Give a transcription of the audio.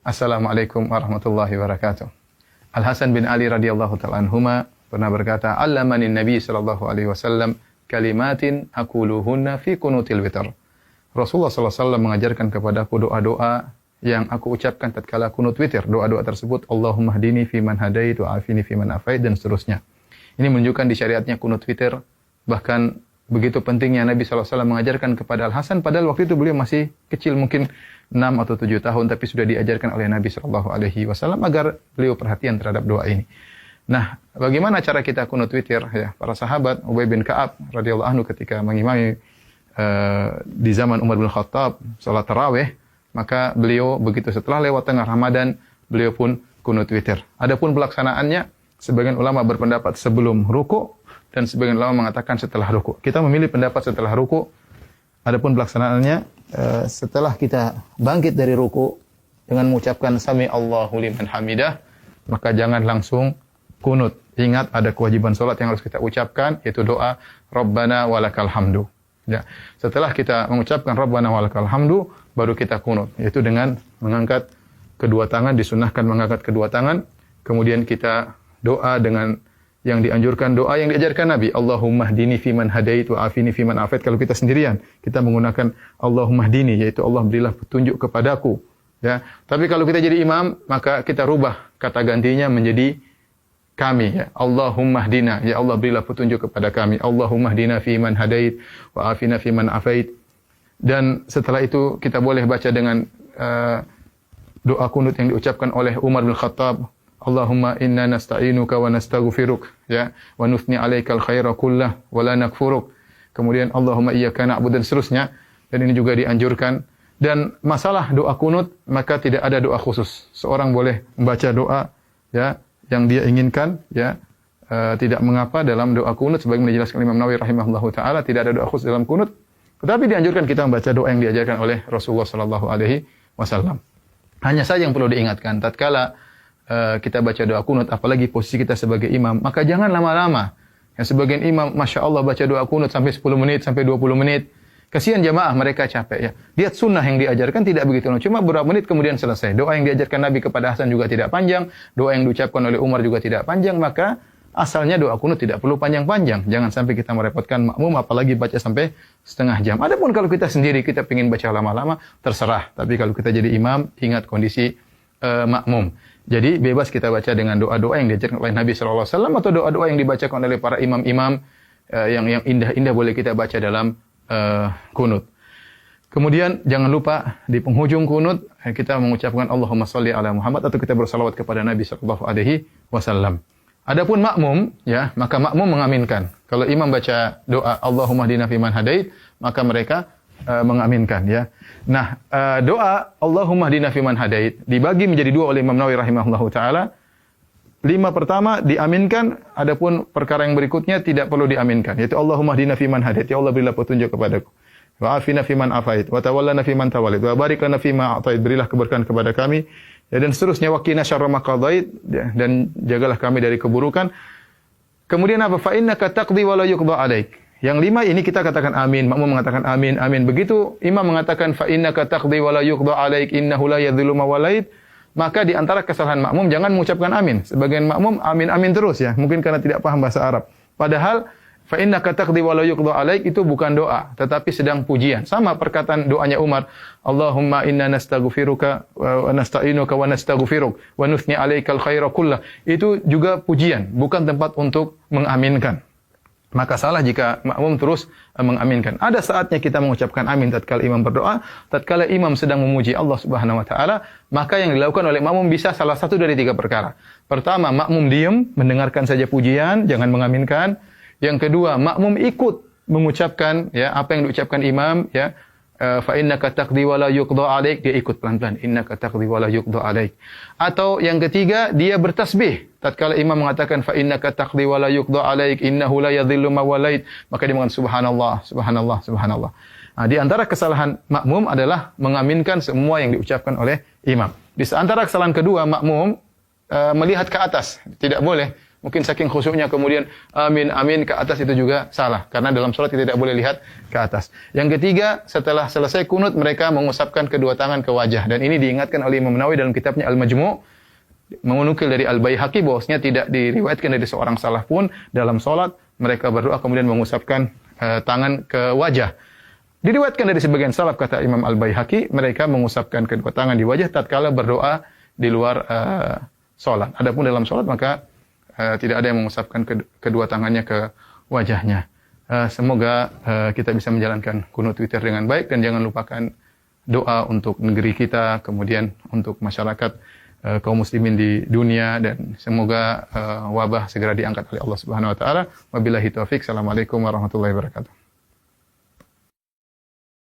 Assalamualaikum warahmatullahi wabarakatuh. Al-Hasan bin Ali radhiyallahu ta'ala anhuma pernah berkata, "Allamani Nabi sallallahu alaihi wasallam kalimatin aquluhunna fi qunutil witr." Rasulullah sallallahu alaihi wasallam mengajarkan kepadaku doa-doa yang aku ucapkan tatkala kunut witir. Doa-doa tersebut, Allahumma hdini fi man hadait wa afini fi man afait, dan seterusnya. Ini menunjukkan di syariatnya kunut witir. Bahkan begitu pentingnya Nabi SAW mengajarkan kepada Al-Hasan, padahal waktu itu beliau masih kecil, mungkin 6 atau 7 tahun, tapi sudah diajarkan oleh Nabi SAW agar beliau perhatian terhadap doa ini. Nah, bagaimana cara kita kunut witir? Ya, para sahabat, Ubay bin Ka'ab radhiyallahu anhu ketika mengimami di zaman Umar bin Khattab salat tarawih, maka beliau begitu setelah lewat tengah Ramadan, beliau pun kunut witir. Adapun pelaksanaannya, sebagian ulama berpendapat sebelum ruku, dan sebagian ulama mengatakan setelah ruku. Kita memilih pendapat setelah ruku. Adapun pelaksanaannya setelah kita bangkit dari ruku dengan mengucapkan sami Allahu liman hamidah, maka jangan langsung kunut. Ingat ada kewajiban salat yang harus kita ucapkan, yaitu doa Rabbana walakal hamdu. Ya. Setelah kita mengucapkan Rabbana walakal hamdu, baru kita kunut, yaitu dengan mengangkat kedua tangan, disunahkan mengangkat kedua tangan, kemudian kita doa dengan yang dianjurkan, doa yang diajarkan Nabi, Allahumma hdini fiman hadait wa afini fiman afait. Kalau kita sendirian, kita menggunakan Allahumma hdini, yaitu Allah berilah petunjuk kepadaku. Ya. Tapi kalau kita jadi imam, maka kita rubah kata gantinya menjadi kami. Ya. Allahumma hdina, ya Allah berilah petunjuk kepada kami. Allahumma hdina fiman hadait wa afina fiman afait. Dan setelah itu kita boleh baca dengan doa kunut yang diucapkan oleh Umar bin Khattab, Allahumma inna nasta'inuka wa nastaghfiruk, ya, wa nuthni 'alaikal khaira kullah wa la nakfuruk. Kemudian Allahumma iyyaka na'budu, dan seterusnya. Dan ini juga dianjurkan. Dan masalah doa kunut, maka tidak ada doa khusus. Seorang boleh membaca doa, ya, yang dia inginkan, ya. Tidak mengapa dalam doa kunut, sebagaimana dijelaskan Imam Nawawi rahimahullahu taala, tidak ada doa khusus dalam kunut. Tetapi dianjurkan kita membaca doa yang diajarkan oleh Rasulullah sallallahu alaihi wasallam. Hanya saja yang perlu diingatkan, tatkala kita baca doa kunut, apalagi posisi kita sebagai imam, maka jangan lama-lama. Yang sebagian imam, Masya Allah, baca doa kunut sampai 10 menit, sampai 20 menit. Kasihan jamaah, mereka capek, ya. Lihat sunnah yang diajarkan tidak begitu lama. Cuma beberapa menit kemudian selesai. Doa yang diajarkan Nabi kepada Hasan juga tidak panjang. Doa yang diucapkan oleh Umar juga tidak panjang. Maka asalnya doa kunut tidak perlu panjang-panjang. Jangan sampai kita merepotkan makmum, apalagi baca sampai setengah jam. Adapun kalau kita sendiri, kita ingin baca lama-lama, terserah. Tapi kalau kita jadi imam, ingat kondisi makmum. Jadi bebas kita baca dengan doa-doa yang diajarkan oleh Nabi SAW, atau doa-doa yang dibacakan oleh para imam-imam yang indah-indah boleh kita baca dalam kunut. Kemudian jangan lupa di penghujung kunut kita mengucapkan Allahumma sholli ala Muhammad, atau kita bersalawat kepada Nabi SAW. Adapun makmum, ya, maka makmum mengaminkan. Kalau imam baca doa Allahumma hdina fiman hadait, maka mereka mengaminkan, ya. Nah, doa Allahumma hdina fiman hadait dibagi menjadi 2 oleh Imam Nawawi rahimahullahu taala. 5 pertama diaminkan, adapun perkara yang berikutnya tidak perlu diaminkan, yaitu Allahumma hdina fiman hadait, ya Allah berilah petunjuk kepadaku. Wa afina fiman afait, wa tawallana fiman tawallait, wa barik lana fima a'tait, berilah keberkahan kepada kami, ya, dan seterusnya, wa qina syarra ma qadait, dan jagalah kami dari keburukan. Kemudian apa? Fa innaka taqdi wa la yuqda 'alaik. Yang 5 ini kita katakan amin, makmum mengatakan amin, amin. Begitu imam mengatakan fa innaka taqdi wa la yuqda 'alaik innahu la yadhillu ma walait, maka di antara kesalahan makmum jangan mengucapkan amin. Sebagian makmum amin amin terus, ya, mungkin karena tidak paham bahasa Arab. Padahal fa innaka taqdi wa la yuqda 'alaik itu bukan doa, tetapi sedang pujian. Sama perkataan doanya Umar, Allahumma inna nastaghfiruka wa nasta'inuka wa nastaghfiruk wa nuthni 'alaikal khaira kullah. Itu juga pujian, bukan tempat untuk mengaminkan. Maka salah jika makmum terus mengaminkan. Ada saatnya kita mengucapkan amin tatkala imam berdoa, tatkala imam sedang memuji Allah Subhanahu wa taala, maka yang dilakukan oleh makmum bisa salah satu dari 3 perkara. Pertama, makmum diam, mendengarkan saja pujian, jangan mengaminkan. Yang kedua, makmum ikut mengucapkan, ya, apa yang diucapkan imam, ya. Fa innaka taqdi wa la yuqda 'alaik, dia ikut pelan-pelan, innaka taqdi wa la yuqda 'alaik. Atau yang ketiga, dia bertasbih tatkala imam mengatakan fa innaka taqdi wa la yuqda 'alaik innahu la yadhillu ma walait, maka dia mengatakan subhanallah subhanallah subhanallah. Nah, di antara kesalahan makmum adalah mengaminkan semua yang diucapkan oleh imam. Di antara kesalahan kedua, makmum melihat ke atas, tidak boleh Mungkin saking khusyuknya kemudian amin amin ke atas, itu juga salah. Karena dalam salat kita tidak boleh lihat ke atas. Yang ketiga, setelah selesai kunut mereka mengusapkan kedua tangan ke wajah, dan ini diingatkan oleh Imam Nawawi dalam kitabnya Al-Majmu', menukil dari Al-Baihaqi bahwasanya tidak diriwayatkan dari seorang salaf pun dalam salat mereka berdoa kemudian mengusapkan tangan ke wajah. Diriwayatkan dari sebagian salaf, kata Imam Al-Baihaqi, mereka mengusapkan kedua tangan di wajah tatkala berdoa di luar salat. Adapun dalam salat maka tidak ada yang mengusapkan kedua tangannya ke wajahnya. Semoga kita bisa menjalankan kunut witir dengan baik, dan jangan lupakan doa untuk negeri kita, kemudian untuk masyarakat kaum muslimin di dunia, dan semoga wabah segera diangkat oleh Allah Subhanahu wa taala. Wabillahi taufik. Assalamualaikum warahmatullahi wabarakatuh.